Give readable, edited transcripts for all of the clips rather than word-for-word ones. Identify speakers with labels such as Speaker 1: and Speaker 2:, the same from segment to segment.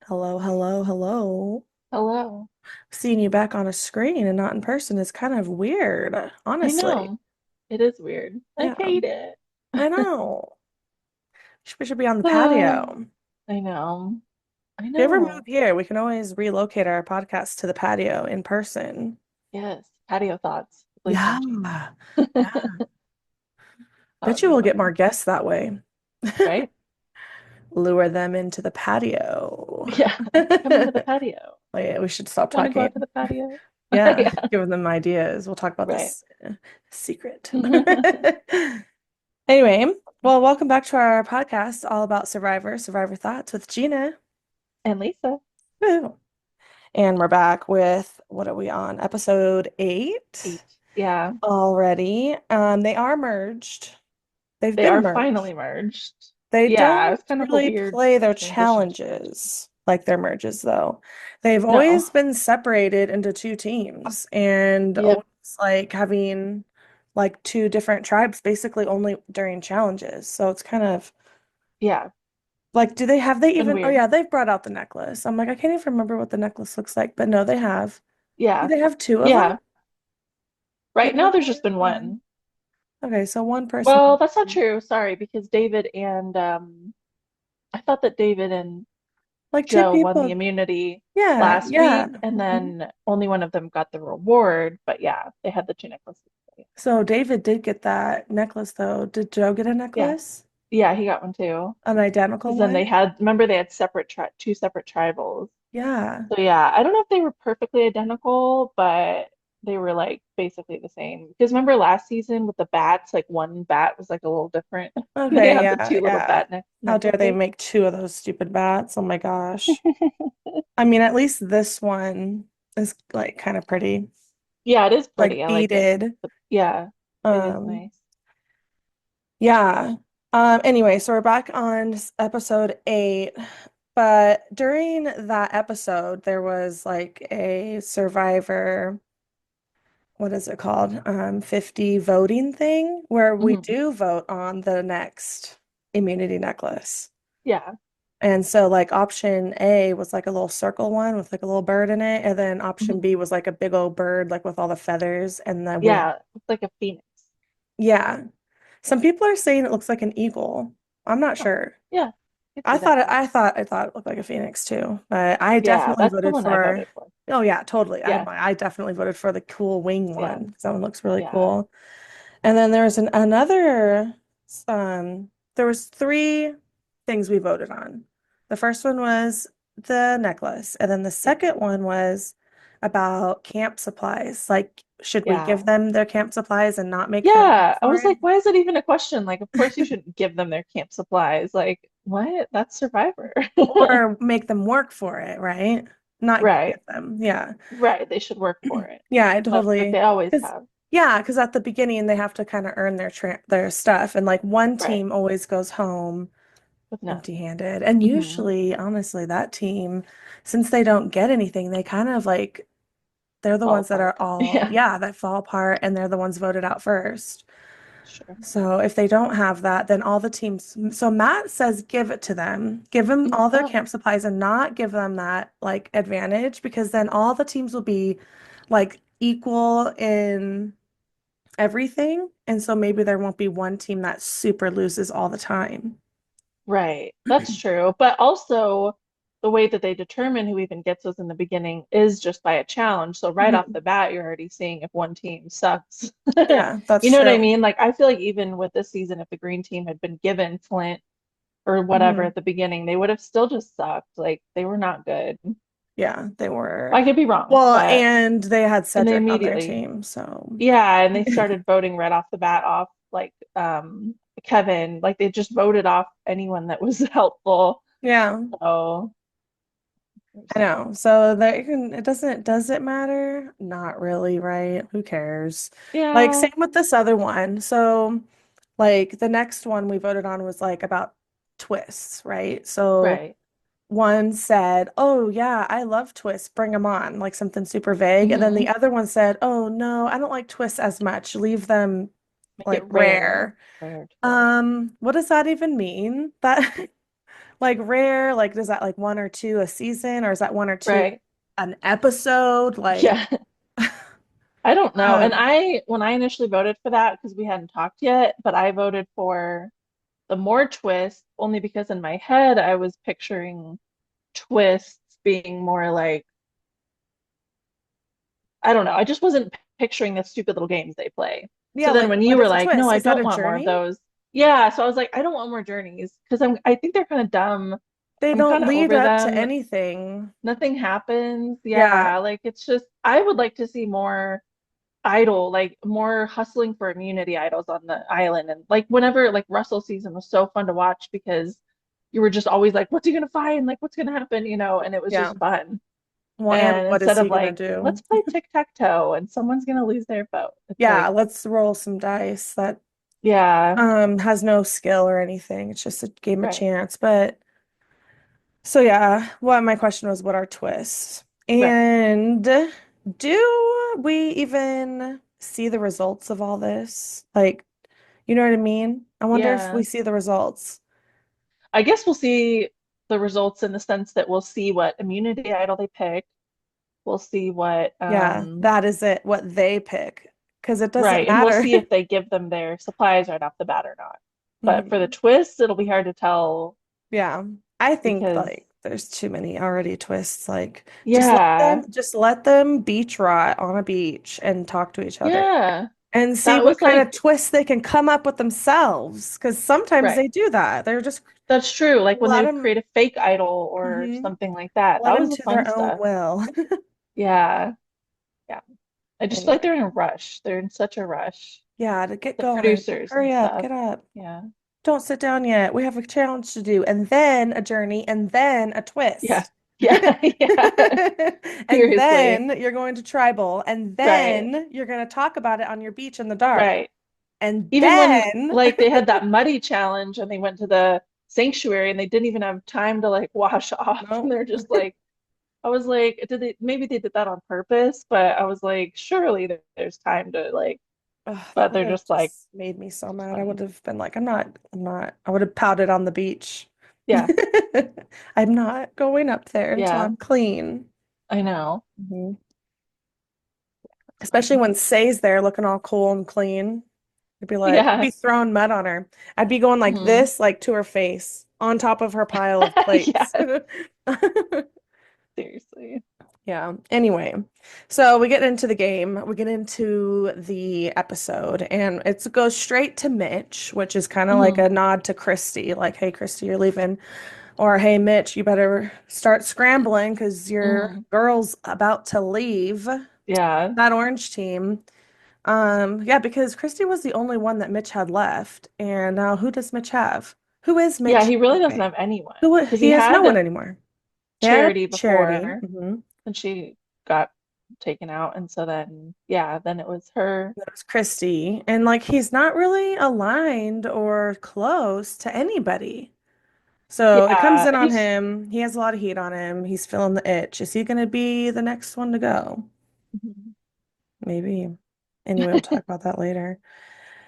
Speaker 1: Hello, hello, hello.
Speaker 2: Hello.
Speaker 1: Seeing you back on a screen and not in person is kind of weird,
Speaker 2: I
Speaker 1: honestly.
Speaker 2: know. It is weird. I
Speaker 1: Yeah,
Speaker 2: hate it.
Speaker 1: I know. We should be on the
Speaker 2: Uh,
Speaker 1: patio.
Speaker 2: I know. I
Speaker 1: If you ever move
Speaker 2: know.
Speaker 1: here, we can always relocate our podcast to the patio in person.
Speaker 2: Yes. Patio thoughts. Please
Speaker 1: Yeah.
Speaker 2: don't change.
Speaker 1: Yeah.
Speaker 2: That
Speaker 1: Bet
Speaker 2: would
Speaker 1: you
Speaker 2: be
Speaker 1: will get more
Speaker 2: funny,
Speaker 1: guests that way.
Speaker 2: right?
Speaker 1: Lure them into the patio.
Speaker 2: Yeah. Come into the patio.
Speaker 1: Wait, we should stop
Speaker 2: Want to go
Speaker 1: talking.
Speaker 2: out to the patio?
Speaker 1: Yeah,
Speaker 2: Yeah.
Speaker 1: giving them ideas. We'll talk about
Speaker 2: Right.
Speaker 1: this secret. Anyway, well, welcome back to our podcast all about Survivor Thoughts with Gina.
Speaker 2: And Lisa.
Speaker 1: Woo. And we're back with what are we on? Episode 8
Speaker 2: Eight. Yeah.
Speaker 1: already. They are merged. They've
Speaker 2: They
Speaker 1: been
Speaker 2: are
Speaker 1: merged.
Speaker 2: finally merged.
Speaker 1: They
Speaker 2: Yeah. It
Speaker 1: don't
Speaker 2: was kind of a
Speaker 1: really
Speaker 2: weird
Speaker 1: play their
Speaker 2: transition to merge.
Speaker 1: challenges like their merges, though. They've
Speaker 2: No.
Speaker 1: always been separated into two teams and
Speaker 2: Yep.
Speaker 1: always like having like two different tribes basically only during challenges. So it's kind of
Speaker 2: Yeah.
Speaker 1: like, do they have they
Speaker 2: Been
Speaker 1: even? Oh
Speaker 2: weird.
Speaker 1: yeah, they've brought out the necklace. I'm like, I can't even remember what the necklace looks like, but no, they have. Do
Speaker 2: Yeah.
Speaker 1: they have two of them?
Speaker 2: Yeah. Right now there's just been
Speaker 1: Yeah.
Speaker 2: one.
Speaker 1: Okay, so one person.
Speaker 2: Well, that's not true. Sorry, because David and I thought that David and
Speaker 1: Like two
Speaker 2: Joe won the
Speaker 1: people.
Speaker 2: immunity
Speaker 1: Yeah,
Speaker 2: last
Speaker 1: yeah.
Speaker 2: week, and
Speaker 1: Mhm.
Speaker 2: then only one of them got the reward. But yeah, they had the two necklaces.
Speaker 1: So David did get that necklace though. Did Joe get a
Speaker 2: Yeah,
Speaker 1: necklace?
Speaker 2: yeah, he got one too.
Speaker 1: An identical
Speaker 2: Because then they
Speaker 1: one?
Speaker 2: had, remember they had two separate tribals.
Speaker 1: Yeah.
Speaker 2: So yeah, I don't know if they were perfectly identical, but they were like basically the same. Because remember last season with the bats, like one bat was like a little different. They
Speaker 1: Okay,
Speaker 2: had the
Speaker 1: yeah,
Speaker 2: two little
Speaker 1: yeah.
Speaker 2: bat ne
Speaker 1: How dare they
Speaker 2: necklaces.
Speaker 1: make two of those stupid bats? Oh my gosh. I mean, at least this one is like kind of pretty,
Speaker 2: Yeah, it is
Speaker 1: like
Speaker 2: pretty. I like it.
Speaker 1: beaded.
Speaker 2: But yeah, it is
Speaker 1: Um,
Speaker 2: nice.
Speaker 1: yeah. Anyway, so we're back on episode 8, but during that episode, there was like a survivor, what is it called? 50 voting thing where we
Speaker 2: Hmm.
Speaker 1: do vote on the next immunity necklace.
Speaker 2: Yeah.
Speaker 1: And so like option A was like a little circle one with like a little bird in it, and then option
Speaker 2: Mhm.
Speaker 1: B was like a big old bird like with all the feathers and the wing.
Speaker 2: Yeah, it's like a phoenix.
Speaker 1: Yeah. Some people are saying it looks like an eagle. I'm not
Speaker 2: Oh,
Speaker 1: sure.
Speaker 2: yeah, I could
Speaker 1: I
Speaker 2: see that
Speaker 1: thought it,
Speaker 2: too.
Speaker 1: I thought it looked like a phoenix too, but I
Speaker 2: Yeah,
Speaker 1: definitely
Speaker 2: that's the
Speaker 1: voted
Speaker 2: one I
Speaker 1: for.
Speaker 2: voted for.
Speaker 1: Oh yeah, totally.
Speaker 2: Yeah,
Speaker 1: I definitely voted for the cool wing
Speaker 2: yeah,
Speaker 1: one because that one looks really
Speaker 2: yeah.
Speaker 1: cool. And then there was another. There was 3 things we voted on. The first one was the necklace, and then the
Speaker 2: Yep.
Speaker 1: second one was about camp supplies. Like, should we give
Speaker 2: Yeah.
Speaker 1: them their camp supplies and not make them work
Speaker 2: Yeah, I
Speaker 1: for
Speaker 2: was
Speaker 1: it?
Speaker 2: like, why is it even a question? Like, of course you shouldn't give them their camp supplies. Like, what? That's Survivor.
Speaker 1: Or make them work for it, right? Not give
Speaker 2: Right,
Speaker 1: them. Yeah.
Speaker 2: right. They should work for it.
Speaker 1: Yeah, I
Speaker 2: Like
Speaker 1: totally.
Speaker 2: they always
Speaker 1: Because
Speaker 2: have.
Speaker 1: yeah, because at the beginning they have to kind of earn their stuff, and like one
Speaker 2: Right.
Speaker 1: team always goes home
Speaker 2: With none.
Speaker 1: empty-handed, and
Speaker 2: Hmm.
Speaker 1: usually, honestly, that team, since they don't get anything, they kind of like they're the
Speaker 2: Fall
Speaker 1: ones that
Speaker 2: apart.
Speaker 1: are all
Speaker 2: Yeah,
Speaker 1: yeah that fall apart, and they're the ones voted out first.
Speaker 2: sure.
Speaker 1: So if they don't have that, then all the teams. So Matt says give it to them, give them all their
Speaker 2: Oh,
Speaker 1: camp supplies and not give them that like advantage because then all the teams will be like equal in everything. And so maybe there won't be one team that super loses all the time.
Speaker 2: right. That's true. But also, the way that they determine who even gets those in the beginning is just by a challenge. So right off
Speaker 1: Mhm.
Speaker 2: the bat, you're already seeing if one team sucks.
Speaker 1: Yeah, that's
Speaker 2: You know what I
Speaker 1: true.
Speaker 2: mean? Like, I feel like even with this season, if the green team had been given Flint or whatever
Speaker 1: Mhm.
Speaker 2: at the beginning, they would have still just sucked. Like, they were not good.
Speaker 1: Yeah, they were.
Speaker 2: I could be wrong,
Speaker 1: Well,
Speaker 2: but
Speaker 1: and they had
Speaker 2: and they
Speaker 1: Cedric on their
Speaker 2: immediately,
Speaker 1: team, so
Speaker 2: yeah, and they started voting right off the bat off like Kevin, like they just voted off anyone that was helpful.
Speaker 1: yeah.
Speaker 2: So
Speaker 1: I know. So that does it matter? Not really, right? Who cares? Like
Speaker 2: yeah,
Speaker 1: same with this other one. So like the next one we voted on was like about twists, right? So
Speaker 2: right.
Speaker 1: one said, "Oh yeah, I love twists. Bring them on." Like something super vague. And then the
Speaker 2: Hmm.
Speaker 1: other one said, "Oh no, I don't like twists as much. Leave them
Speaker 2: Make
Speaker 1: like
Speaker 2: it rare,
Speaker 1: rare."
Speaker 2: rare twist.
Speaker 1: What does that even mean? That like rare? Like, is that like one or two a season, or is that one or two
Speaker 2: Right.
Speaker 1: an episode? Like,
Speaker 2: Yeah. I don't know. And
Speaker 1: um,
Speaker 2: when I initially voted for that, because we hadn't talked yet, but I voted for the more twists only because in my head I was picturing twists being more like, I don't know. I just wasn't picturing the stupid little games they play.
Speaker 1: yeah,
Speaker 2: So then
Speaker 1: like
Speaker 2: when you
Speaker 1: what
Speaker 2: were
Speaker 1: is a
Speaker 2: like, no,
Speaker 1: twist?
Speaker 2: I
Speaker 1: Is that
Speaker 2: don't
Speaker 1: a
Speaker 2: want more of
Speaker 1: journey?
Speaker 2: those. Yeah, so I was like, I don't want more journeys because I think they're kind of dumb.
Speaker 1: They
Speaker 2: I'm
Speaker 1: don't
Speaker 2: kind of
Speaker 1: lead
Speaker 2: over
Speaker 1: up to
Speaker 2: them.
Speaker 1: anything.
Speaker 2: Nothing happens.
Speaker 1: Yeah,
Speaker 2: Yeah, like it's just I would like to see more idol, like more hustling for immunity idols on the island. And like whenever like Russell season was so fun to watch because you were just always like, what's he gonna find? Like what's gonna happen? And it was
Speaker 1: yeah.
Speaker 2: just fun.
Speaker 1: Well, and
Speaker 2: And
Speaker 1: what is
Speaker 2: instead
Speaker 1: he
Speaker 2: of
Speaker 1: gonna
Speaker 2: like,
Speaker 1: do?
Speaker 2: let's play tic-tac-toe and someone's gonna lose their vote. It's
Speaker 1: Yeah,
Speaker 2: like,
Speaker 1: let's roll some dice. That
Speaker 2: yeah,
Speaker 1: has no skill or anything. It's just a game of
Speaker 2: right,
Speaker 1: chance. But so yeah, what my question was, what are twists?
Speaker 2: right.
Speaker 1: And do we even see the results of all this? Like, you know what I mean? I wonder if we
Speaker 2: Yeah.
Speaker 1: see the results.
Speaker 2: I guess we'll see the results in the sense that we'll see what immunity idol they pick. We'll see what
Speaker 1: Yeah, that is it, what they pick. Because it doesn't
Speaker 2: right, and we'll
Speaker 1: matter.
Speaker 2: see if they give them their supplies right off the bat or not. But for the
Speaker 1: Mhm.
Speaker 2: twists, it'll be hard to tell
Speaker 1: Yeah. I think
Speaker 2: because
Speaker 1: like there's too many already twists. Like
Speaker 2: yeah,
Speaker 1: just let them beach rot on a beach and talk to each other
Speaker 2: yeah.
Speaker 1: and see
Speaker 2: That
Speaker 1: what
Speaker 2: was
Speaker 1: kind of
Speaker 2: like
Speaker 1: twists they can come up with themselves. Because sometimes
Speaker 2: right.
Speaker 1: they do that. They're just
Speaker 2: That's true. Like when they
Speaker 1: let
Speaker 2: would
Speaker 1: them
Speaker 2: create a fake idol or
Speaker 1: mhm,
Speaker 2: something like that.
Speaker 1: let
Speaker 2: That
Speaker 1: them
Speaker 2: was the
Speaker 1: to
Speaker 2: fun
Speaker 1: their own
Speaker 2: stuff.
Speaker 1: will.
Speaker 2: Yeah. Yeah. I just feel like
Speaker 1: Anyway,
Speaker 2: they're in a rush. They're in such a rush.
Speaker 1: yeah, to get
Speaker 2: The
Speaker 1: going.
Speaker 2: producers and
Speaker 1: Hurry up,
Speaker 2: stuff.
Speaker 1: get up.
Speaker 2: Yeah.
Speaker 1: Don't sit down yet. We have a challenge to do, and then a journey, and then a
Speaker 2: Yeah.
Speaker 1: twist.
Speaker 2: Yeah. Yeah.
Speaker 1: And
Speaker 2: Seriously.
Speaker 1: then you're going to tribal, and
Speaker 2: Right.
Speaker 1: then you're going to talk about it on your beach in the dark.
Speaker 2: Right.
Speaker 1: And
Speaker 2: Even when
Speaker 1: then,
Speaker 2: like they had that muddy challenge and they went to the sanctuary and they didn't even have time to like wash off and
Speaker 1: no,
Speaker 2: they're just like I was like did they maybe they did that on purpose but I was like surely there's time to like
Speaker 1: ugh, that
Speaker 2: but
Speaker 1: would
Speaker 2: they're
Speaker 1: have
Speaker 2: just like
Speaker 1: just made me so
Speaker 2: it's
Speaker 1: mad. I would
Speaker 2: funny.
Speaker 1: have been like, I would have pouted on the beach.
Speaker 2: Yeah.
Speaker 1: I'm not going up there until
Speaker 2: Yeah.
Speaker 1: I'm clean.
Speaker 2: I know.
Speaker 1: Mhm.
Speaker 2: It's
Speaker 1: Especially
Speaker 2: funny.
Speaker 1: when Say's there looking all cool and clean. I'd
Speaker 2: Yeah.
Speaker 1: be throwing mud on her. I'd be going like
Speaker 2: Hmm.
Speaker 1: this, like to her face, on top of her pile of plates.
Speaker 2: Yeah. Seriously.
Speaker 1: Yeah. Anyway, so we get into the game, we get into the episode, and it goes straight to Mitch, which is kind of like
Speaker 2: Hmm.
Speaker 1: a nod to Christy, like, hey, Christy, you're leaving. Or, hey, Mitch, you better start scrambling because your
Speaker 2: Hmm.
Speaker 1: girl's about to leave
Speaker 2: Yeah.
Speaker 1: that orange team. Yeah, because Christy was the only one that Mitch had left. And now who does Mitch have? Who is
Speaker 2: Yeah,
Speaker 1: Mitch
Speaker 2: he really doesn't
Speaker 1: anyway?
Speaker 2: have anyone
Speaker 1: Who
Speaker 2: because
Speaker 1: he
Speaker 2: he
Speaker 1: has no
Speaker 2: had
Speaker 1: one anymore. Yeah,
Speaker 2: Charity
Speaker 1: Charity.
Speaker 2: before and she got taken out. And so then, yeah, then it was her.
Speaker 1: That was Christy. And like he's not really aligned or close to anybody. So it comes
Speaker 2: Yeah,
Speaker 1: in on
Speaker 2: he's
Speaker 1: him. He has a lot of heat on him. He's feeling the itch. Is he gonna be the next one to go?
Speaker 2: mhm.
Speaker 1: Maybe. Anyway, we'll talk about that later.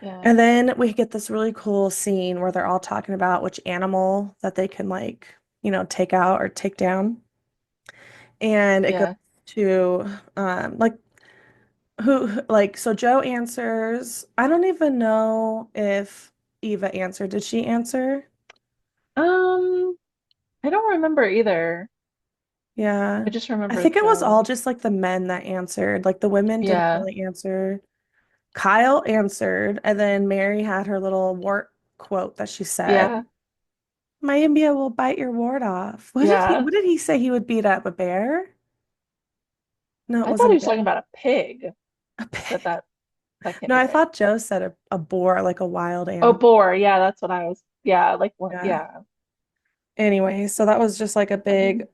Speaker 2: Yeah,
Speaker 1: And then we get this really cool scene where they're all talking about which animal that they can like, take out or take down. And it goes
Speaker 2: yeah.
Speaker 1: to like like so Joe answers. I don't even know if Eva answered. Did she answer?
Speaker 2: Um, I don't remember either.
Speaker 1: Yeah.
Speaker 2: I just
Speaker 1: I
Speaker 2: remember
Speaker 1: think it was all
Speaker 2: Joe.
Speaker 1: just like the men that answered. Like the women didn't
Speaker 2: Yeah,
Speaker 1: really answer. Kyle answered, and then Mary had her little wart quote that she said.
Speaker 2: yeah,
Speaker 1: Maybe will bite your wart off.
Speaker 2: yeah.
Speaker 1: What did he say he would beat up? A bear? No, it
Speaker 2: I thought
Speaker 1: wasn't
Speaker 2: he
Speaker 1: a
Speaker 2: was talking
Speaker 1: bear.
Speaker 2: about a pig,
Speaker 1: A
Speaker 2: but
Speaker 1: pig.
Speaker 2: that can't
Speaker 1: No,
Speaker 2: be
Speaker 1: I
Speaker 2: right.
Speaker 1: thought Joe said a boar, like a wild
Speaker 2: Oh,
Speaker 1: animal.
Speaker 2: boar. Yeah, that's what I was. Yeah, like what?
Speaker 1: Yeah.
Speaker 2: Yeah,
Speaker 1: Anyway, so that was just like a big
Speaker 2: funny.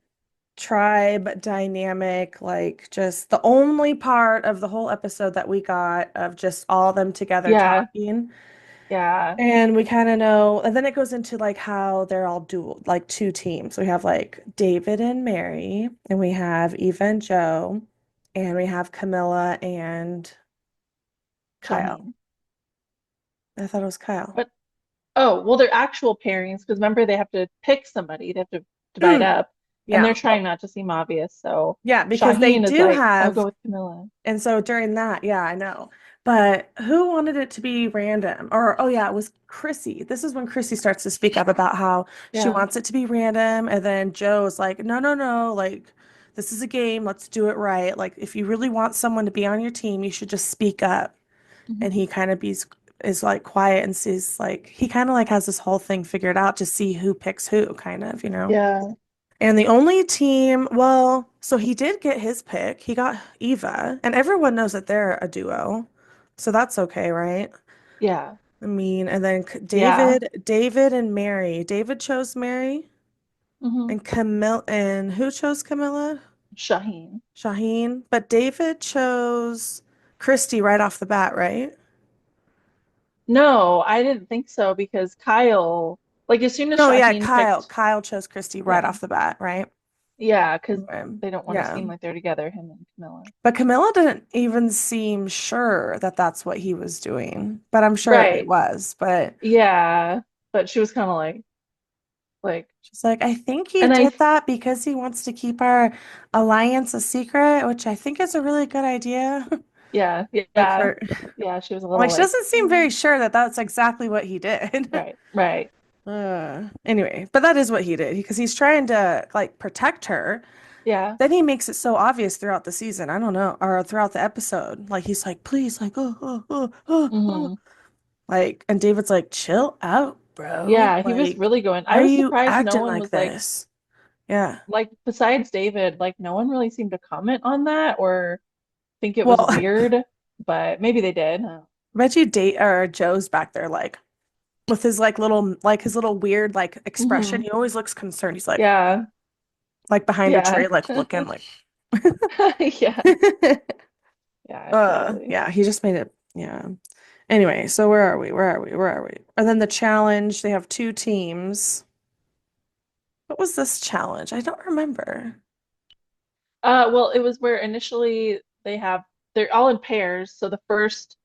Speaker 1: tribe dynamic, like just the only part of the whole episode that we got of just all them together
Speaker 2: Yeah,
Speaker 1: talking.
Speaker 2: yeah,
Speaker 1: And we kind of know, and then it goes into like how they're all dual, like two teams. We have like David and Mary, and we have Eva and Joe, and we have Camilla and Kyle.
Speaker 2: Jolene.
Speaker 1: I thought it was Kyle.
Speaker 2: But Oh, well, they're actual pairings because remember they have to pick somebody, they have to divide up, and they're
Speaker 1: Yeah.
Speaker 2: trying not to seem obvious. So
Speaker 1: Yeah, because they
Speaker 2: Shaheen is
Speaker 1: do
Speaker 2: like, I'll go
Speaker 1: have,
Speaker 2: with Camilla.
Speaker 1: and so during that, yeah, I know. But who wanted it to be random? Or, oh yeah, it was Chrissy. This is when Chrissy starts to speak up about how she
Speaker 2: Yeah.
Speaker 1: wants it to be random. And then Joe's like, no, no, no, like, this is a game. Let's do it right. Like, if you really want someone to be on your team, you should just speak up. And
Speaker 2: Mhm.
Speaker 1: he kind of is like quiet and sees like, he kind of like has this whole thing figured out to see who picks who, kind of, you know?
Speaker 2: Yeah.
Speaker 1: And the only team, well, so he did get his pick. He got Eva, and everyone knows that they're a duo. So that's okay, right?
Speaker 2: Yeah.
Speaker 1: I mean, and then
Speaker 2: Yeah.
Speaker 1: David and Mary. David chose Mary,
Speaker 2: Hmm.
Speaker 1: and Camille, and who chose Camilla?
Speaker 2: Shaheen.
Speaker 1: Shaheen. But David chose Christy right off the bat, right?
Speaker 2: No, I didn't think so because Kyle, like as soon as
Speaker 1: No, yeah,
Speaker 2: Shaheen
Speaker 1: Kyle.
Speaker 2: picked,
Speaker 1: Kyle chose Christy right
Speaker 2: yeah,
Speaker 1: off the bat, right?
Speaker 2: yeah, because
Speaker 1: Okay.
Speaker 2: they don't want to
Speaker 1: Yeah.
Speaker 2: seem like they're together, him and Camilla.
Speaker 1: But Camilla didn't even seem sure that that's what he was doing. But I'm sure it
Speaker 2: Right.
Speaker 1: was. But
Speaker 2: Yeah. But she was kind of like,
Speaker 1: she's like, I think he
Speaker 2: and I,
Speaker 1: did that because he wants to keep our alliance a secret, which I think is a really good idea.
Speaker 2: yeah,
Speaker 1: Like
Speaker 2: yeah,
Speaker 1: for,
Speaker 2: yeah, she was a
Speaker 1: I'm like,
Speaker 2: little
Speaker 1: she
Speaker 2: like,
Speaker 1: doesn't seem very sure that that's exactly what he did.
Speaker 2: right, right.
Speaker 1: Anyway, but that is what he did because he's trying to like protect her.
Speaker 2: Yeah.
Speaker 1: Then he makes it so obvious throughout the season. I don't know, or throughout the episode. Like he's like, please, like, oh.
Speaker 2: Hmm.
Speaker 1: Like, and David's like, chill out, bro.
Speaker 2: Yeah, he was
Speaker 1: Like,
Speaker 2: really going.
Speaker 1: why
Speaker 2: I
Speaker 1: are
Speaker 2: was
Speaker 1: you
Speaker 2: surprised no
Speaker 1: acting
Speaker 2: one
Speaker 1: like
Speaker 2: was like,
Speaker 1: this? Yeah.
Speaker 2: besides David, like no one really seemed to comment on that or think it was
Speaker 1: Well,
Speaker 2: weird, but maybe they did.
Speaker 1: Reggie date or Joe's back there, like with his like his little weird like expression.
Speaker 2: Hmm.
Speaker 1: He always looks concerned. He's
Speaker 2: Yeah,
Speaker 1: like behind a
Speaker 2: yeah,
Speaker 1: tree, like looking like
Speaker 2: yeah, yeah, totally.
Speaker 1: yeah, he just made it. Yeah. Anyway, so where are we? Where are we? Where are we? And then the challenge, they have two teams. What was this challenge? I don't remember.
Speaker 2: Well, it was where initially they're all in pairs. So the first,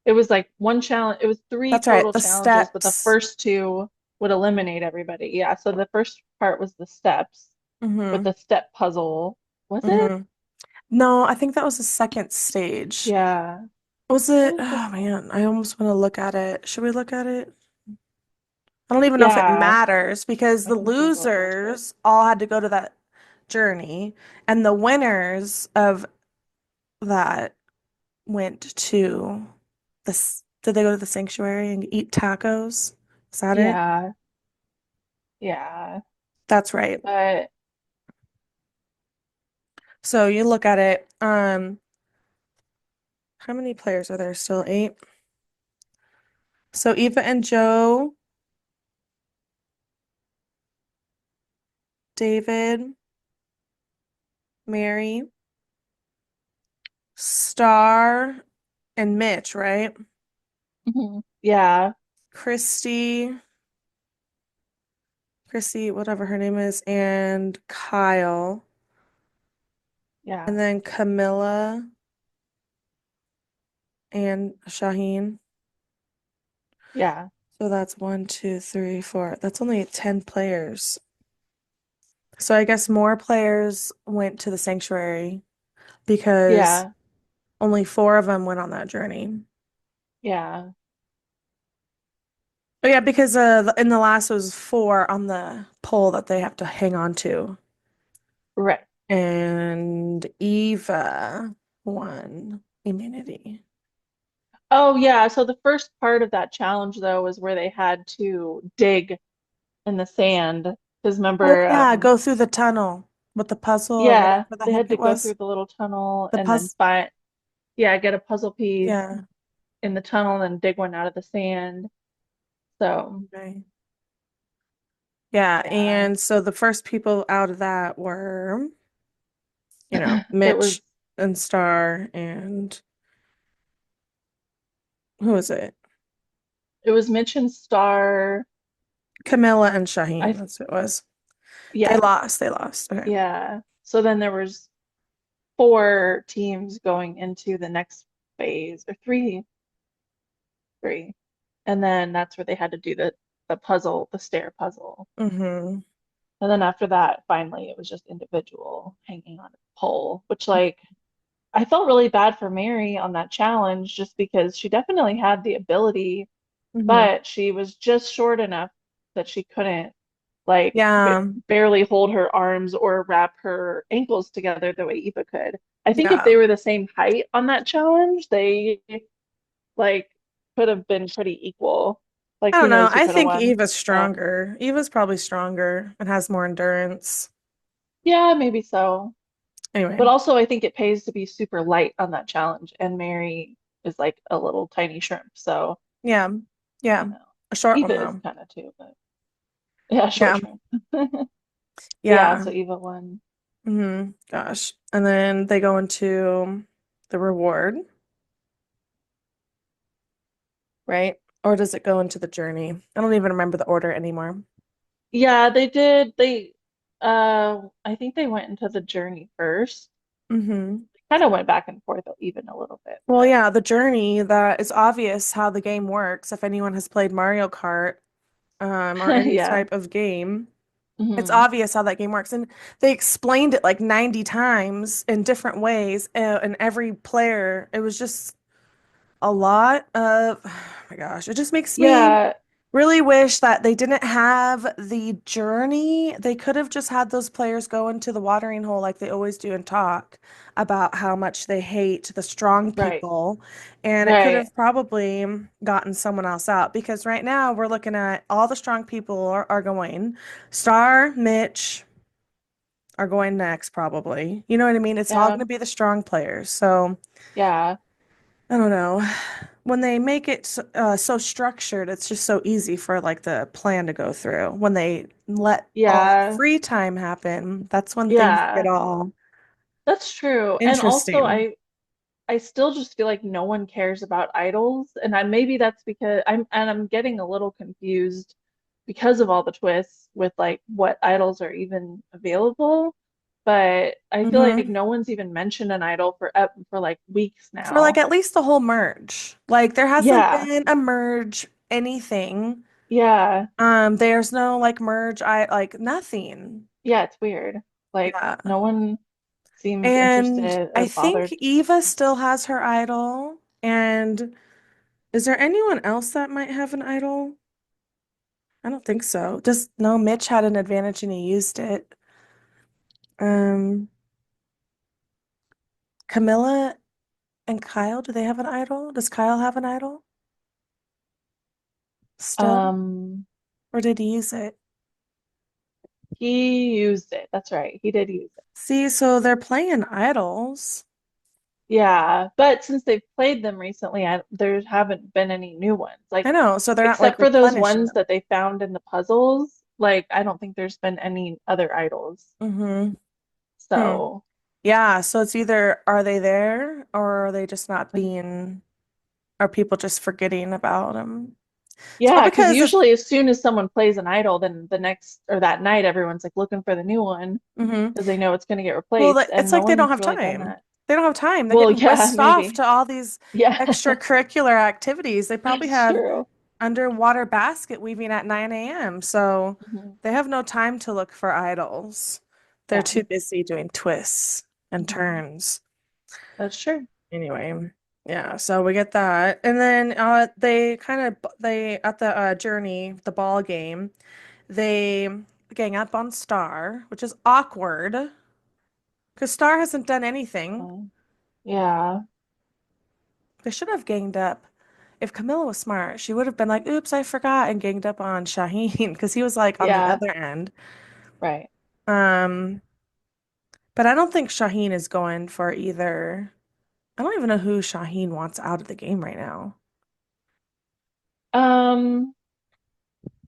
Speaker 2: it was like one challenge, it was three
Speaker 1: That's right.
Speaker 2: total
Speaker 1: The
Speaker 2: challenges, but the
Speaker 1: steps.
Speaker 2: first two would eliminate everybody. Yeah, so the first part was the steps with
Speaker 1: Mm-hmm.
Speaker 2: the step puzzle. Was it?
Speaker 1: Mm-hmm. No, I think that was the second stage.
Speaker 2: Yeah.
Speaker 1: Was
Speaker 2: What
Speaker 1: it?
Speaker 2: was the
Speaker 1: Oh
Speaker 2: second?
Speaker 1: man, I almost want to look at it. Should we look at it? I don't even know if it
Speaker 2: Yeah,
Speaker 1: matters because
Speaker 2: I
Speaker 1: the
Speaker 2: can Google it real quick.
Speaker 1: losers all had to go to that journey, and the winners of that went to this. Did they go to the sanctuary and eat tacos? Is that it?
Speaker 2: Yeah, yeah.
Speaker 1: That's right.
Speaker 2: But
Speaker 1: So you look at it. How many players are there still? Eight. So Eva and Joe, David, Mary, Star, and Mitch, right?
Speaker 2: mhm, yeah,
Speaker 1: Christy, whatever her name is, and Kyle, and
Speaker 2: yeah,
Speaker 1: then Camilla and Shaheen.
Speaker 2: yeah,
Speaker 1: So that's one, two, three, four. That's only 10 players. So I guess more players went to the sanctuary because
Speaker 2: yeah,
Speaker 1: only four of them went on that journey.
Speaker 2: yeah.
Speaker 1: Oh yeah, because in the last was four on the pole that they have to hang on to.
Speaker 2: Right.
Speaker 1: And Eva won immunity.
Speaker 2: Oh, yeah. So the first part of that challenge, though, was where they had to dig in the sand. Because
Speaker 1: Oh
Speaker 2: remember,
Speaker 1: yeah, go through the tunnel with the puzzle or
Speaker 2: yeah,
Speaker 1: whatever the
Speaker 2: they
Speaker 1: heck
Speaker 2: had to
Speaker 1: it
Speaker 2: go through
Speaker 1: was.
Speaker 2: the little tunnel
Speaker 1: The
Speaker 2: and then
Speaker 1: puzzle,
Speaker 2: find, yeah, get a puzzle piece
Speaker 1: yeah.
Speaker 2: in the tunnel and dig one out of the sand. So,
Speaker 1: Okay. Yeah,
Speaker 2: yeah,
Speaker 1: and so the first people out of that were,
Speaker 2: it was
Speaker 1: Mitch and Star and who was it?
Speaker 2: it was Mitch and Star.
Speaker 1: Camilla and Shaheen.
Speaker 2: I
Speaker 1: That's who it was. They
Speaker 2: Yeah,
Speaker 1: lost. They lost. Okay.
Speaker 2: yeah. So then there was four teams going into the next phase, or three, and then that's where they had to do that. the puzzle, the stair puzzle.
Speaker 1: Hmm.
Speaker 2: And then after that, finally, it was just individual hanging on a pole, which like I felt really bad for Mary on that challenge just because she definitely had the ability,
Speaker 1: Hmm.
Speaker 2: but she was just short enough that she couldn't like
Speaker 1: Yeah.
Speaker 2: barely hold her arms or wrap her ankles together the way Eva could. I think if
Speaker 1: Yeah.
Speaker 2: they were the same height on that challenge, they like could have been pretty equal. Like
Speaker 1: I
Speaker 2: who
Speaker 1: don't know.
Speaker 2: knows who
Speaker 1: I
Speaker 2: could have
Speaker 1: think
Speaker 2: won.
Speaker 1: Eva's
Speaker 2: But
Speaker 1: stronger. Eva's probably stronger and has more endurance.
Speaker 2: yeah, maybe so. But
Speaker 1: Anyway,
Speaker 2: also I think it pays to be super light on that challenge. And Mary is like a little tiny shrimp. So,
Speaker 1: yeah. Yeah.
Speaker 2: you know,
Speaker 1: A short one
Speaker 2: Eva is
Speaker 1: though.
Speaker 2: kind of too, but yeah, short
Speaker 1: Yeah.
Speaker 2: shrimp. But yeah,
Speaker 1: Yeah.
Speaker 2: so Eva won.
Speaker 1: Gosh. And then they go into the reward, right? Or does it go into the journey? I don't even remember the order anymore.
Speaker 2: Yeah, they did. I think they went into the journey first.
Speaker 1: Hmm.
Speaker 2: Kind of went back and forth even a little bit,
Speaker 1: Well,
Speaker 2: but
Speaker 1: yeah, the journey that is obvious how the game works if anyone has played Mario Kart, or any
Speaker 2: yeah.
Speaker 1: type of game. It's
Speaker 2: Hmm.
Speaker 1: obvious how that game works. And they explained it like 90 times in different ways. And every player, it was just a lot of, oh my gosh, it just makes me
Speaker 2: Yeah,
Speaker 1: really wish that they didn't have the journey. They could have just had those players go into the watering hole like they always do and talk about how much they hate the strong
Speaker 2: right,
Speaker 1: people. And it could
Speaker 2: right.
Speaker 1: have probably gotten someone else out because right now we're looking at all the strong people are going. Star, Mitch are going next, probably. You know what I mean? It's all
Speaker 2: Yeah,
Speaker 1: going to be the strong players. So
Speaker 2: yeah,
Speaker 1: I don't know. When they make it so structured, it's just so easy for like the plan to go through. When they let all the
Speaker 2: yeah,
Speaker 1: free time happen, that's when things get
Speaker 2: yeah.
Speaker 1: all
Speaker 2: That's true. And also
Speaker 1: interesting.
Speaker 2: I still just feel like no one cares about idols, and maybe that's because I'm getting a little confused because of all the twists with like what idols are even available. But I feel like
Speaker 1: Hmm.
Speaker 2: no one's even mentioned an idol for like weeks
Speaker 1: For like
Speaker 2: now.
Speaker 1: at least the whole merge. Like there hasn't
Speaker 2: Yeah,
Speaker 1: been a merge anything.
Speaker 2: yeah,
Speaker 1: There's no like merge I like nothing.
Speaker 2: yeah. It's weird. Like
Speaker 1: Yeah.
Speaker 2: no one seems
Speaker 1: And
Speaker 2: interested
Speaker 1: I
Speaker 2: or
Speaker 1: think
Speaker 2: bothered.
Speaker 1: Eva still has her idol. And is there anyone else that might have an idol? I don't think so. Just no, Mitch had an advantage and he used it. Um, Camilla and Kyle, do they have an idol? Does Kyle have an idol still?
Speaker 2: Um,
Speaker 1: Or did he use it?
Speaker 2: he used it. That's right. He did use it.
Speaker 1: See, so they're playing idols.
Speaker 2: Yeah, but since they've played them recently, there haven't been any new ones.
Speaker 1: I
Speaker 2: Like,
Speaker 1: know, so they're not like
Speaker 2: except for those
Speaker 1: replenishing
Speaker 2: ones
Speaker 1: them.
Speaker 2: that they found in the puzzles, like, I don't think there's been any other idols.
Speaker 1: Mm-hmm. Hmm.
Speaker 2: So,
Speaker 1: Yeah, so it's either are they there or are they just not being, are people just forgetting about them? It's
Speaker 2: yeah,
Speaker 1: probably
Speaker 2: because
Speaker 1: because if,
Speaker 2: usually as soon as someone plays an idol, then the next or that night, everyone's like looking for the new one
Speaker 1: hmm.
Speaker 2: because they know it's going to get
Speaker 1: Well,
Speaker 2: replaced,
Speaker 1: it's
Speaker 2: and no
Speaker 1: like they don't
Speaker 2: one's
Speaker 1: have
Speaker 2: really done
Speaker 1: time.
Speaker 2: that.
Speaker 1: They don't have time. They're
Speaker 2: Well,
Speaker 1: getting
Speaker 2: yeah,
Speaker 1: whisked off
Speaker 2: maybe.
Speaker 1: to all these
Speaker 2: Yeah,
Speaker 1: extracurricular activities. They probably
Speaker 2: that's
Speaker 1: have
Speaker 2: true.
Speaker 1: underwater basket weaving at 9 a.m. So
Speaker 2: Hmm.
Speaker 1: they have no time to look for idols. They're
Speaker 2: Yeah,
Speaker 1: too busy doing twists and
Speaker 2: hmm,
Speaker 1: turns.
Speaker 2: that's true.
Speaker 1: Anyway, yeah, so we get that. And then they kind of they at the journey, the ball game, they gang up on Star, which is awkward because Star hasn't done anything.
Speaker 2: Yeah,
Speaker 1: They should have ganged up. If Camilla was smart, she would have been like, "Oops, I forgot," and ganged up on Shaheen because he was like on the
Speaker 2: yeah,
Speaker 1: other end.
Speaker 2: right.
Speaker 1: Um, but I don't think Shaheen is going for either. I don't even know who Shaheen wants out of the game right now.
Speaker 2: Um,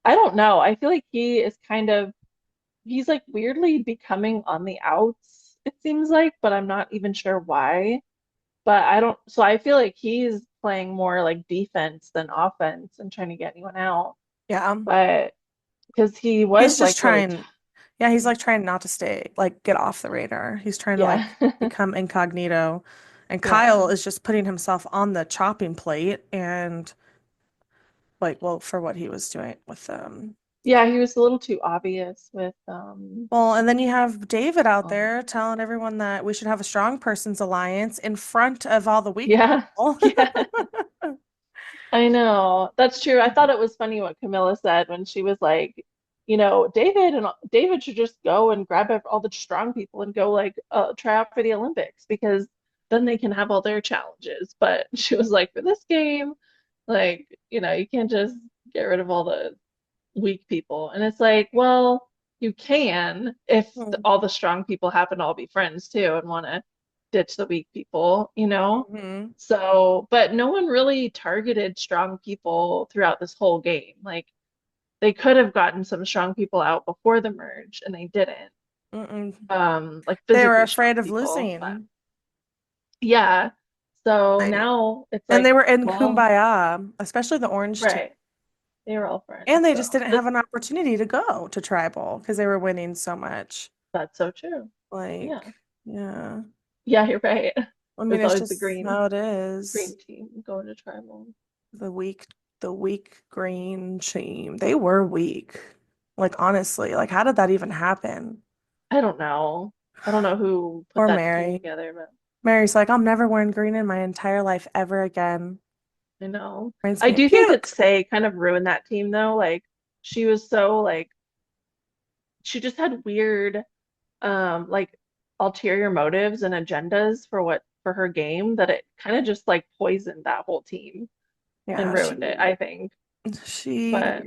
Speaker 2: I don't know. I feel like he's like weirdly becoming on the outs, it seems like, but I'm not even sure why. But I don't, so I feel like he's playing more like defense than offense and trying to get anyone out.
Speaker 1: Yeah,
Speaker 2: But because he
Speaker 1: he's
Speaker 2: was
Speaker 1: just
Speaker 2: like really,
Speaker 1: trying. Yeah, he's like trying not to stay, like get off the radar. He's trying to
Speaker 2: yeah,
Speaker 1: like become incognito. And
Speaker 2: yeah,
Speaker 1: Kyle is just putting himself on the chopping plate and Like, well, for what he was doing with
Speaker 2: Yeah, he was a little too obvious with
Speaker 1: well, and then you have David out
Speaker 2: um
Speaker 1: there telling everyone that we should have a strong persons alliance in front of all the weak
Speaker 2: yeah.
Speaker 1: people.
Speaker 2: Yeah. I know. That's true. I thought it was funny what Camilla said when she was like, David should just go and grab all the strong people and go like try out for the Olympics because then they can have all their challenges. But she was like, for this game, like, you can't just get rid of all the weak people. And it's like, well, you can if all the strong people happen to all be friends too and want to ditch the weak people.
Speaker 1: Mm-hmm.
Speaker 2: So, but no one really targeted strong people throughout this whole game. Like they could have gotten some strong people out before the merge and they didn't.
Speaker 1: Mm-mm.
Speaker 2: Like
Speaker 1: They were
Speaker 2: physically strong
Speaker 1: afraid of
Speaker 2: people. But
Speaker 1: losing.
Speaker 2: yeah. So
Speaker 1: Like,
Speaker 2: now it's
Speaker 1: and they
Speaker 2: like,
Speaker 1: were in
Speaker 2: well,
Speaker 1: Kumbaya, especially the orange team.
Speaker 2: right. They were all
Speaker 1: And
Speaker 2: friends.
Speaker 1: they just
Speaker 2: So
Speaker 1: didn't
Speaker 2: this
Speaker 1: have an opportunity to go to tribal because they were winning so much.
Speaker 2: that's so true. Yeah.
Speaker 1: Like, yeah.
Speaker 2: Yeah, you're right.
Speaker 1: I mean,
Speaker 2: There's
Speaker 1: it's
Speaker 2: always the
Speaker 1: just
Speaker 2: green
Speaker 1: how it is.
Speaker 2: green team going to tribal.
Speaker 1: The weak, the weak green team. They were weak. Like, honestly, like, how did that even happen?
Speaker 2: I don't know. I don't know who put
Speaker 1: Poor
Speaker 2: that team
Speaker 1: Mary.
Speaker 2: together, but
Speaker 1: Mary's like, I'm never wearing green in my entire life ever again.
Speaker 2: I know.
Speaker 1: Reminds
Speaker 2: I
Speaker 1: me of
Speaker 2: do think that
Speaker 1: puke.
Speaker 2: Say kind of ruined that team though. Like she was so like she just had weird like ulterior motives and agendas for her game that it kind of just like poisoned that whole team and
Speaker 1: Yeah,
Speaker 2: ruined it, I think.
Speaker 1: she,
Speaker 2: But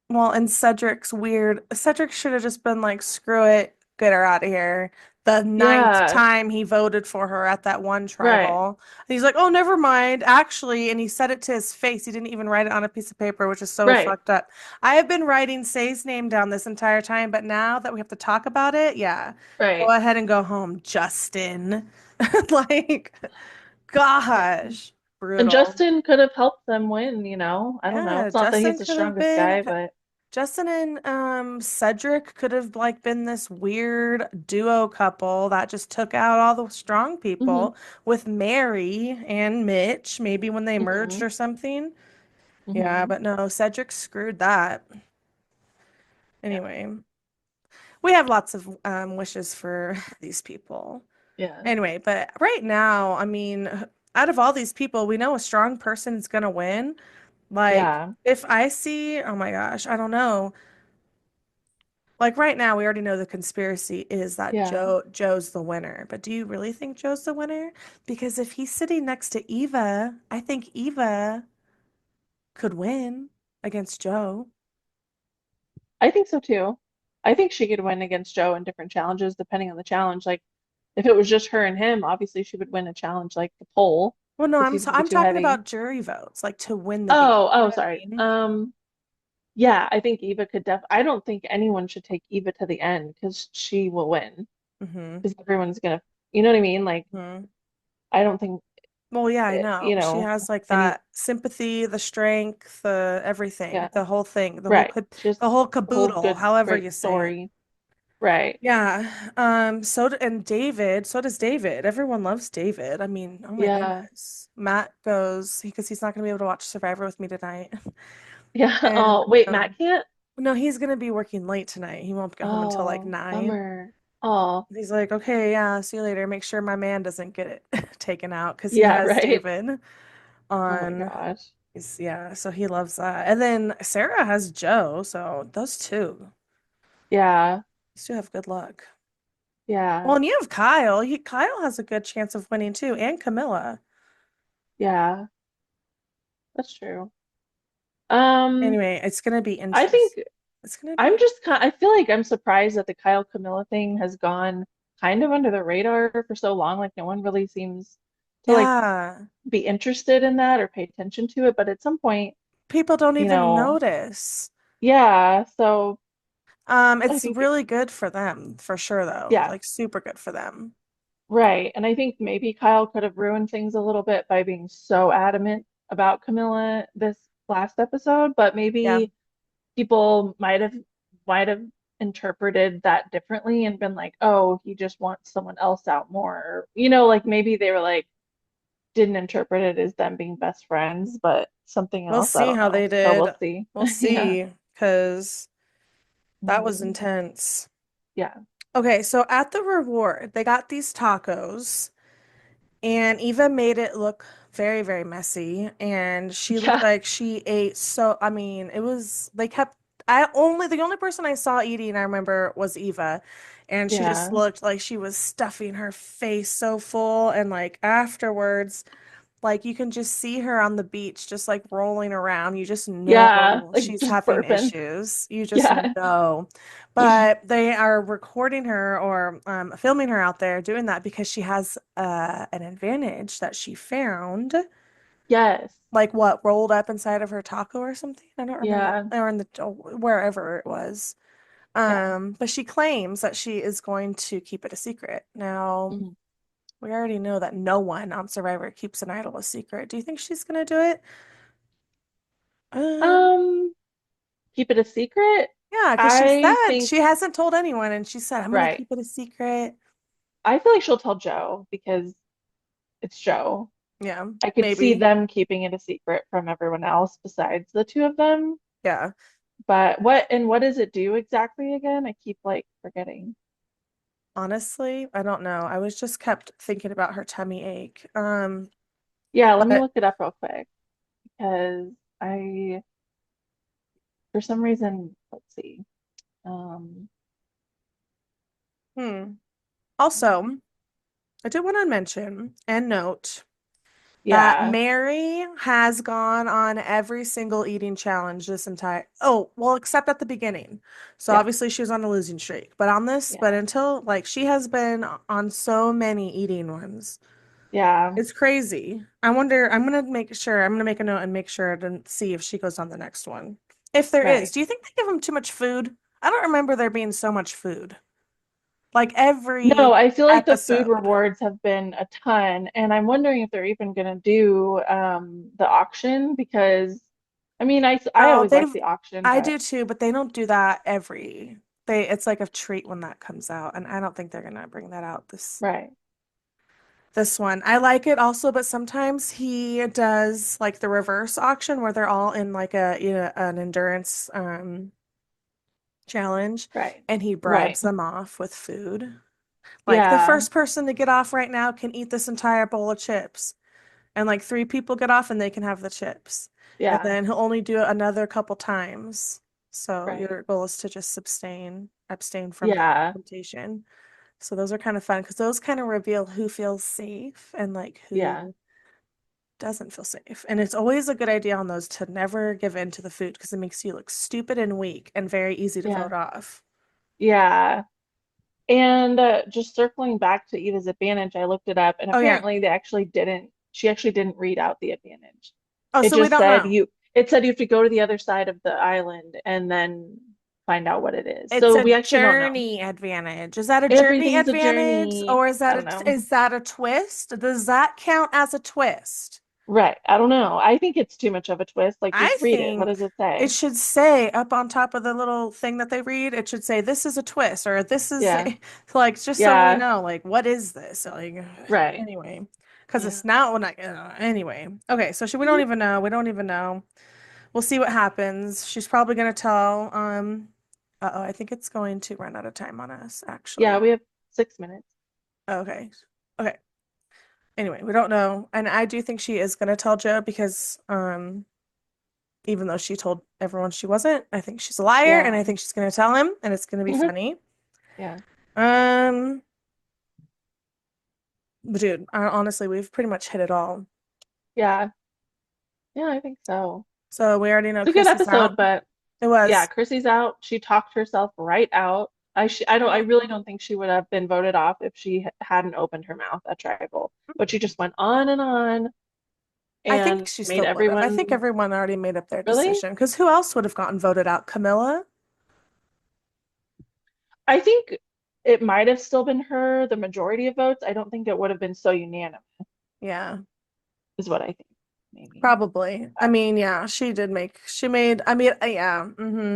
Speaker 1: well, and Cedric's weird. Cedric should have just been like, screw it, get her out of here. The ninth
Speaker 2: yeah,
Speaker 1: time he voted for her at that one
Speaker 2: right,
Speaker 1: tribal. And he's like, oh, never mind, actually. And he said it to his face. He didn't even write it on a piece of paper, which is so
Speaker 2: right,
Speaker 1: fucked up. I have been writing Say's name down this entire time, but now that we have to talk about it, yeah, go
Speaker 2: right.
Speaker 1: ahead and go home, Justin. Like,
Speaker 2: Yeah.
Speaker 1: gosh,
Speaker 2: And
Speaker 1: brutal.
Speaker 2: Justin could have helped them win. I don't know.
Speaker 1: Yeah,
Speaker 2: It's not that
Speaker 1: Justin
Speaker 2: he's the
Speaker 1: could have
Speaker 2: strongest
Speaker 1: been.
Speaker 2: guy, but
Speaker 1: Justin and Cedric could have like been this weird duo couple that just took out all the strong
Speaker 2: hmm
Speaker 1: people with Mary and Mitch, maybe when they merged
Speaker 2: hmm
Speaker 1: or something. Yeah,
Speaker 2: hmm
Speaker 1: but no, Cedric screwed that.
Speaker 2: yeah,
Speaker 1: Anyway, we have lots of wishes for these people.
Speaker 2: yeah,
Speaker 1: Anyway, but right now, I mean, out of all these people, we know a strong person is gonna win. Like,
Speaker 2: yeah,
Speaker 1: if I see, oh my gosh, I don't know. Like right now, we already know the conspiracy is that
Speaker 2: yeah.
Speaker 1: Joe's the winner. But do you really think Joe's the winner? Because if he's sitting next to Eva, I think Eva could win against Joe.
Speaker 2: I think so too. I think she could win against Joe in different challenges depending on the challenge. Like if it was just her and him, obviously she would win a challenge like the pole
Speaker 1: Well, no,
Speaker 2: because he's gonna be
Speaker 1: I'm
Speaker 2: too
Speaker 1: talking
Speaker 2: heavy.
Speaker 1: about jury votes, like to win the game.
Speaker 2: Oh,
Speaker 1: You
Speaker 2: oh,
Speaker 1: know what I
Speaker 2: sorry.
Speaker 1: mean?
Speaker 2: Yeah, I think Eva could I don't think anyone should take Eva to the end because she will win
Speaker 1: Mm-hmm.
Speaker 2: because everyone's gonna, you know what I mean? Like
Speaker 1: Hmm.
Speaker 2: I don't think
Speaker 1: Well, yeah, I
Speaker 2: it,
Speaker 1: know. She has like
Speaker 2: any,
Speaker 1: that sympathy, the strength, the everything,
Speaker 2: yeah,
Speaker 1: the whole thing,
Speaker 2: right. Just
Speaker 1: the whole
Speaker 2: a whole
Speaker 1: caboodle,
Speaker 2: good,
Speaker 1: however
Speaker 2: great
Speaker 1: you say it.
Speaker 2: story. Right.
Speaker 1: Yeah. And David, so does David. Everyone loves David. I mean, oh my
Speaker 2: Yeah.
Speaker 1: goodness. Matt goes because he's not gonna be able to watch Survivor with me tonight.
Speaker 2: Yeah.
Speaker 1: And
Speaker 2: Oh, wait, Matt can't?
Speaker 1: no, he's gonna be working late tonight. He won't get home until like
Speaker 2: Oh,
Speaker 1: 9.
Speaker 2: bummer. Oh,
Speaker 1: He's like, okay, yeah, see you later. Make sure my man doesn't get it taken out because he
Speaker 2: yeah,
Speaker 1: has
Speaker 2: right.
Speaker 1: David
Speaker 2: Oh my
Speaker 1: on.
Speaker 2: gosh.
Speaker 1: Yeah, so he loves that. And then Sarah has Joe, so those two.
Speaker 2: Yeah.
Speaker 1: These two have good luck.
Speaker 2: Yeah.
Speaker 1: Well, and you have Kyle. Kyle has a good chance of winning too, and Camilla.
Speaker 2: Yeah. That's true. Um,
Speaker 1: Anyway, it's gonna be
Speaker 2: I think
Speaker 1: interesting. It's gonna
Speaker 2: I'm
Speaker 1: be,
Speaker 2: just kind I feel like I'm surprised that the Kyle Camilla thing has gone kind of under the radar for so long. Like no one really seems to like
Speaker 1: yeah.
Speaker 2: be interested in that or pay attention to it. But at some point,
Speaker 1: People don't
Speaker 2: you
Speaker 1: even
Speaker 2: know,
Speaker 1: notice.
Speaker 2: yeah. So I
Speaker 1: It's
Speaker 2: think,
Speaker 1: really good for them, for sure, though.
Speaker 2: yeah,
Speaker 1: Like super good for them.
Speaker 2: right. And I think maybe Kyle could have ruined things a little bit by being so adamant about Camilla this last episode, but
Speaker 1: Yeah.
Speaker 2: maybe people might have interpreted that differently and been like, oh, he just wants someone else out more. Or, like maybe they were like didn't interpret it as them being best friends, but something
Speaker 1: We'll
Speaker 2: else. I
Speaker 1: see
Speaker 2: don't
Speaker 1: how
Speaker 2: know.
Speaker 1: they
Speaker 2: So
Speaker 1: did.
Speaker 2: we'll see.
Speaker 1: We'll
Speaker 2: Yeah.
Speaker 1: see, because that was
Speaker 2: Mhm.
Speaker 1: intense.
Speaker 2: Yeah.
Speaker 1: Okay, so at the reward, they got these tacos. And Eva made it look very, very messy. And she looked
Speaker 2: Yeah.
Speaker 1: like she ate so, I mean, it was, they kept, the only person I saw eating, I remember, was Eva. And she just
Speaker 2: Yeah.
Speaker 1: looked like she was stuffing her face so full. And like afterwards, like you can just see her on the beach, just like rolling around. You just
Speaker 2: Yeah.
Speaker 1: know
Speaker 2: Like
Speaker 1: she's
Speaker 2: just
Speaker 1: having
Speaker 2: burping.
Speaker 1: issues. You just
Speaker 2: Yeah.
Speaker 1: know. But they are recording her or filming her out there doing that because she has an advantage that she found,
Speaker 2: Yes.
Speaker 1: like what rolled up inside of her taco or something. I don't remember,
Speaker 2: Yeah.
Speaker 1: or in the wherever it was.
Speaker 2: Yeah.
Speaker 1: But she claims that she is going to keep it a secret. Now,
Speaker 2: Mhm.
Speaker 1: we already know that no one on Survivor keeps an idol a secret. Do you think she's gonna do it? Um,
Speaker 2: Um, Keep it a secret.
Speaker 1: yeah, because she
Speaker 2: I
Speaker 1: said
Speaker 2: think,
Speaker 1: she hasn't told anyone, and she said, I'm gonna
Speaker 2: right.
Speaker 1: keep it a secret.
Speaker 2: I feel like she'll tell Joe because it's Joe.
Speaker 1: Yeah,
Speaker 2: I could see
Speaker 1: maybe.
Speaker 2: them keeping it a secret from everyone else besides the two of them.
Speaker 1: Yeah.
Speaker 2: But what does it do exactly again? I keep like forgetting.
Speaker 1: Honestly, I don't know. I was just kept thinking about her tummy ache.
Speaker 2: Yeah, let me
Speaker 1: But
Speaker 2: look it up real quick because I, for some reason, let's see. Um,
Speaker 1: hmm. Also, I did want to mention and note that
Speaker 2: yeah,
Speaker 1: Mary has gone on every single eating challenge this entire, oh, well, except at the beginning. So
Speaker 2: yeah,
Speaker 1: obviously she was on a losing streak, but on this, but
Speaker 2: yeah,
Speaker 1: until like she has been on so many eating ones.
Speaker 2: yeah,
Speaker 1: It's crazy. I wonder, I'm gonna make a note and make sure to see if she goes on the next one. If there is,
Speaker 2: right.
Speaker 1: do you think they give them too much food? I don't remember there being so much food. Like
Speaker 2: No,
Speaker 1: every
Speaker 2: I feel like the food
Speaker 1: episode.
Speaker 2: rewards have been a ton, and I'm wondering if they're even going to do the auction because, I mean, I
Speaker 1: Oh,
Speaker 2: always like the auction,
Speaker 1: I
Speaker 2: but
Speaker 1: do too, but they don't do that it's like a treat when that comes out, and I don't think they're gonna bring that out
Speaker 2: right,
Speaker 1: this one. I like it also, but sometimes he does like the reverse auction where they're all in like an endurance challenge
Speaker 2: right,
Speaker 1: and he
Speaker 2: right.
Speaker 1: bribes them off with food. Like the
Speaker 2: Yeah,
Speaker 1: first person to get off right now can eat this entire bowl of chips. And like three people get off and they can have the chips. And
Speaker 2: yeah,
Speaker 1: then he'll only do it another couple times. So
Speaker 2: right.
Speaker 1: your goal is to just abstain from that
Speaker 2: Yeah,
Speaker 1: temptation. So those are kind of fun because those kind of reveal who feels safe and like
Speaker 2: yeah,
Speaker 1: who doesn't feel safe. And it's always a good idea on those to never give in to the food because it makes you look stupid and weak and very easy to
Speaker 2: yeah,
Speaker 1: vote off.
Speaker 2: yeah. And just circling back to Eva's advantage, I looked it up, and
Speaker 1: Oh yeah.
Speaker 2: apparently she actually didn't read out the advantage.
Speaker 1: Oh,
Speaker 2: It
Speaker 1: so we
Speaker 2: just
Speaker 1: don't
Speaker 2: said
Speaker 1: know.
Speaker 2: you have to go to the other side of the island and then find out what it is.
Speaker 1: It's
Speaker 2: So
Speaker 1: a
Speaker 2: we actually don't know.
Speaker 1: journey advantage. Is that a journey
Speaker 2: Everything's a
Speaker 1: advantage
Speaker 2: journey.
Speaker 1: or
Speaker 2: I don't know.
Speaker 1: is that a twist? Does that count as a twist?
Speaker 2: Right. I don't know. I think it's too much of a twist. Like
Speaker 1: I
Speaker 2: just read it. What
Speaker 1: think
Speaker 2: does it
Speaker 1: it
Speaker 2: say?
Speaker 1: should say up on top of the little thing that they read, it should say this is a twist or this is
Speaker 2: Yeah.
Speaker 1: like just so we
Speaker 2: Yeah.
Speaker 1: know like what is this? Like
Speaker 2: Right.
Speaker 1: anyway, because
Speaker 2: Yeah.
Speaker 1: it's not when I anyway. Okay, so we don't
Speaker 2: Mhm.
Speaker 1: even know. We don't even know. We'll see what happens. She's probably gonna tell uh-oh, I think it's going to run out of time on us
Speaker 2: Yeah,
Speaker 1: actually.
Speaker 2: we have 6 minutes.
Speaker 1: Okay. Okay. Anyway, we don't know. And I do think she is gonna tell Joe because even though she told everyone she wasn't, I think she's a liar and I
Speaker 2: Yeah.
Speaker 1: think she's gonna tell him and it's gonna be funny.
Speaker 2: Yeah.
Speaker 1: Um, but dude, honestly, we've pretty much hit it all.
Speaker 2: Yeah. Yeah, I think so.
Speaker 1: So we already know
Speaker 2: It's a good
Speaker 1: Chris is
Speaker 2: episode,
Speaker 1: out.
Speaker 2: but
Speaker 1: It
Speaker 2: yeah,
Speaker 1: was.
Speaker 2: Chrissy's out. She talked herself right out. I really don't think she would have been voted off if she hadn't opened her mouth at Tribal. But she just went on
Speaker 1: I think
Speaker 2: and
Speaker 1: she
Speaker 2: made
Speaker 1: still would have. I think
Speaker 2: everyone
Speaker 1: everyone already made up their
Speaker 2: really.
Speaker 1: decision. Because who else would have gotten voted out? Camilla?
Speaker 2: I think it might have still been her, the majority of votes. I don't think it would have been so unanimous,
Speaker 1: Yeah,
Speaker 2: is what I think. Maybe.
Speaker 1: probably. I mean, yeah, she made, I mean, yeah,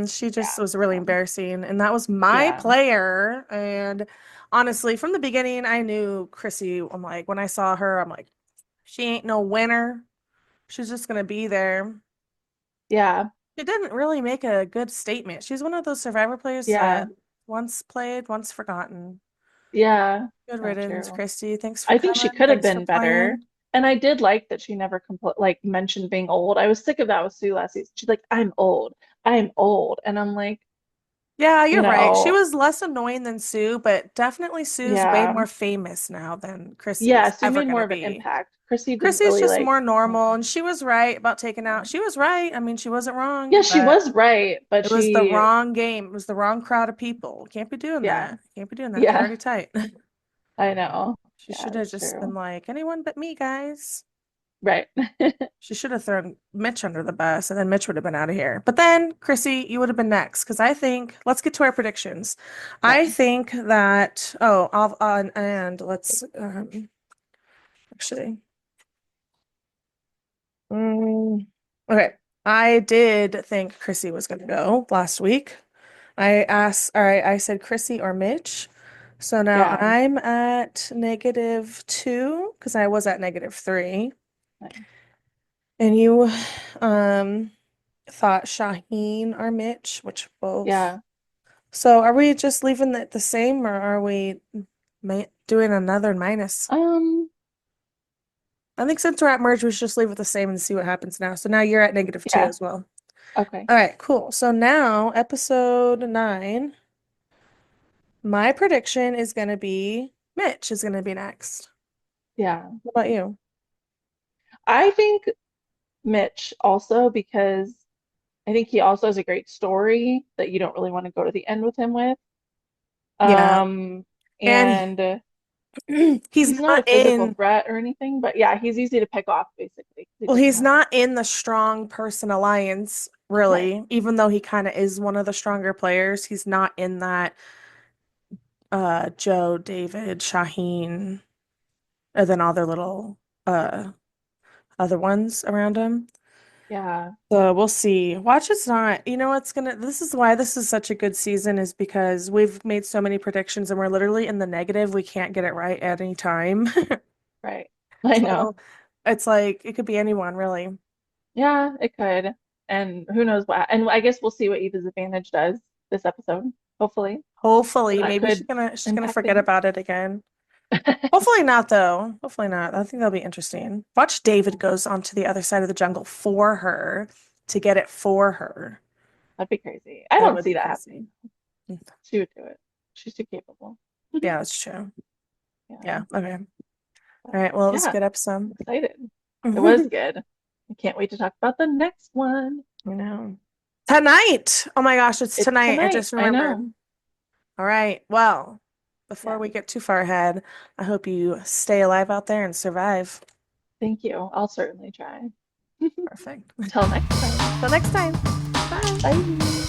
Speaker 1: she just
Speaker 2: Yeah.
Speaker 1: was really
Speaker 2: So
Speaker 1: embarrassing. And that was my
Speaker 2: yeah.
Speaker 1: player. And honestly, from the beginning, I knew Chrissy. I'm like, when I saw her, I'm like, she ain't no winner. she's just gonna be there.
Speaker 2: Yeah.
Speaker 1: She didn't really make a good statement. She's one of those Survivor players
Speaker 2: Yeah.
Speaker 1: that once played, once forgotten.
Speaker 2: Yeah.
Speaker 1: Good
Speaker 2: So
Speaker 1: riddance,
Speaker 2: true.
Speaker 1: Christy. Thanks for
Speaker 2: I think she
Speaker 1: coming.
Speaker 2: could have
Speaker 1: Thanks for
Speaker 2: been better.
Speaker 1: playing.
Speaker 2: And I did like that she never like mentioned being old. I was sick of that with Sue last season. She's like, I'm old. I'm old. And I'm like,
Speaker 1: Yeah,
Speaker 2: you
Speaker 1: you're right. She
Speaker 2: know,
Speaker 1: was less annoying than Sue, but definitely Sue's way
Speaker 2: yeah.
Speaker 1: more famous now than Chrissy
Speaker 2: Yeah,
Speaker 1: is
Speaker 2: Sue
Speaker 1: ever
Speaker 2: made
Speaker 1: going
Speaker 2: more
Speaker 1: to
Speaker 2: of an
Speaker 1: be.
Speaker 2: impact. Chrissy didn't
Speaker 1: Chrissy's
Speaker 2: really
Speaker 1: just
Speaker 2: like,
Speaker 1: more normal,
Speaker 2: yeah.
Speaker 1: and she was right about taking
Speaker 2: Yeah.
Speaker 1: out. She was right. I mean, she wasn't
Speaker 2: Yeah,
Speaker 1: wrong,
Speaker 2: she
Speaker 1: but
Speaker 2: was right, but
Speaker 1: it was the
Speaker 2: she,
Speaker 1: wrong game. It was the wrong crowd of people. Can't be doing
Speaker 2: yeah,
Speaker 1: that. Can't be doing that. They're
Speaker 2: yeah,
Speaker 1: already tight.
Speaker 2: I know.
Speaker 1: She
Speaker 2: Yeah,
Speaker 1: should have
Speaker 2: it's
Speaker 1: just been
Speaker 2: true.
Speaker 1: like, anyone but me, guys.
Speaker 2: Right.
Speaker 1: She should have thrown Mitch under the bus, and then Mitch would have been out of here. But then, Chrissy, you would have been next because I think let's get to our predictions. I
Speaker 2: Okay.
Speaker 1: think that and let's actually mm, okay. I did think Chrissy was going to go last week. All right, I said Chrissy or Mitch. So now
Speaker 2: Yeah.
Speaker 1: I'm at -2 because I was at -3.
Speaker 2: Nice.
Speaker 1: And you um thought Shaheen or Mitch, which both.
Speaker 2: Yeah.
Speaker 1: So are we just leaving it the same or are we doing another minus?
Speaker 2: Um,
Speaker 1: I think since we're at merge, we should just leave it the same and see what happens now. So now you're at -2
Speaker 2: yeah.
Speaker 1: as well.
Speaker 2: Okay.
Speaker 1: All right, cool. So now episode 9, my prediction is going to be Mitch is going to be next.
Speaker 2: Yeah.
Speaker 1: What about you?
Speaker 2: I think Mitch also because I think he also has a great story that you don't really want to go to the end with him with.
Speaker 1: Yeah.
Speaker 2: Um,
Speaker 1: And
Speaker 2: and
Speaker 1: he's
Speaker 2: he's not
Speaker 1: not
Speaker 2: a physical
Speaker 1: in,
Speaker 2: threat or anything, but yeah, he's easy to pick off basically. He
Speaker 1: well,
Speaker 2: doesn't
Speaker 1: he's
Speaker 2: have a
Speaker 1: not in the strong person alliance,
Speaker 2: right.
Speaker 1: really, even though he kind of is one of the stronger players. He's not in that Joe, David, Shaheen, and then all their little uh other ones around him.
Speaker 2: Yeah,
Speaker 1: So we'll see. Watch it's not, you know what's gonna, this is why this is such a good season is because we've made so many predictions and we're literally in the negative. We can't get it right at any time.
Speaker 2: right. I know.
Speaker 1: So it's like it could be anyone really.
Speaker 2: Yeah, it could. And who knows what. And I guess we'll see what Eva's advantage does this episode, hopefully. So
Speaker 1: Hopefully,
Speaker 2: that
Speaker 1: maybe
Speaker 2: could
Speaker 1: she's gonna
Speaker 2: impact
Speaker 1: forget
Speaker 2: things.
Speaker 1: about it again. Hopefully not though. Hopefully not. I think that'll be interesting. Watch David goes onto the other side of the jungle for her to get it for her.
Speaker 2: That'd be crazy. I
Speaker 1: It
Speaker 2: don't
Speaker 1: would
Speaker 2: see
Speaker 1: be
Speaker 2: that
Speaker 1: crazy.
Speaker 2: happening. She would do it. She's too capable.
Speaker 1: Yeah, that's true.
Speaker 2: Yeah.
Speaker 1: Yeah. Okay.
Speaker 2: But
Speaker 1: All right. Well, it was a
Speaker 2: yeah,
Speaker 1: good
Speaker 2: I'm
Speaker 1: episode.
Speaker 2: excited. It was
Speaker 1: I
Speaker 2: good. I can't wait to talk about the next one.
Speaker 1: know. Tonight. Oh my gosh, it's
Speaker 2: It's
Speaker 1: tonight. I
Speaker 2: tonight.
Speaker 1: just
Speaker 2: I
Speaker 1: remembered.
Speaker 2: know.
Speaker 1: All right. Well, before
Speaker 2: Yeah.
Speaker 1: we get too far ahead, I hope you stay alive out there and survive.
Speaker 2: Thank you. I'll certainly try.
Speaker 1: Perfect.
Speaker 2: Till next time.
Speaker 1: Till next time. Bye.
Speaker 2: Bye.